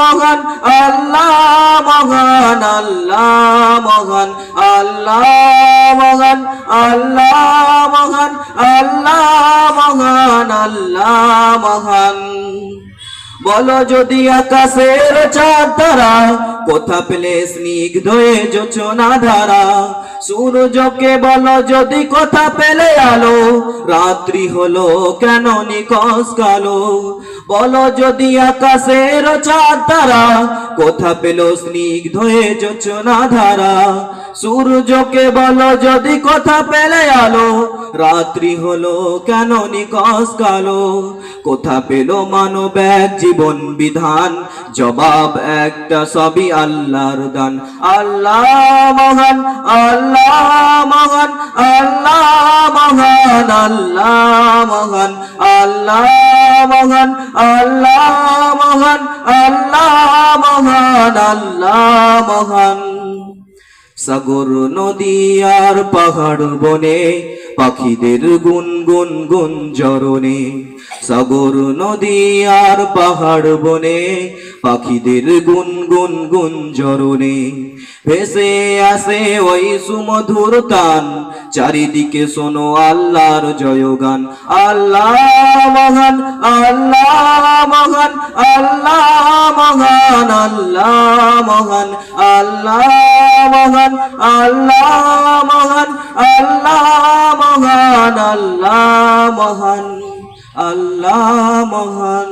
মহান আল্লাহ মহান আল্লাহ মহান আল্লাহ মহান আল্লাহ মহান আল্লাহ মহান আল্লাহ মহান। বলো যদি আকাশের চাঁদ তারা কোথা পেলে স্নিগ্ধ যোচনা ধারা, সূর্যকে বলো যদি কোথা পেলে আলো, রাত্রি হলো কেন নিকষ কালো। বলো যদি আকাশের চাঁদ তারা কোথা পেল স্নিগ্ধ যোচনা ধারা, সূর্যকে বলো যদি কোথা পেলে আলো, রাত্রি হলো কেন নিকষ কালো। কোথা পেল মানব এক জীবন বিধান, জবাব একটা সবই আল্লাহর দান। আল্লাহ মহান আল্লাহ মহান আল্লাহ মহান আল্লাহ মহান আল্লাহ মহান আল্লাহ মহান আল্লাহ মহান আল্লাহ মহান। সাগর নদী আর পাহাড় বনে পাখিদের গুনগুন গুঞ্জরণে, সাগর নদী আর পাহাড় বনে পাখিদের গুনগুন গুঞ্জরণে, ভেসে আসে ওই সুমধুর তান, চারিদিকে শোনো আল্লাহর জয়গান। আল্লাহ মহান আল্লাহ মহান আল্লাহ মহান আল্লাহ মহান আল্লাহ মহান আল্লাহ মহান আল্লাহ মহান আল্লাহ মহান আল্লাহ মহান।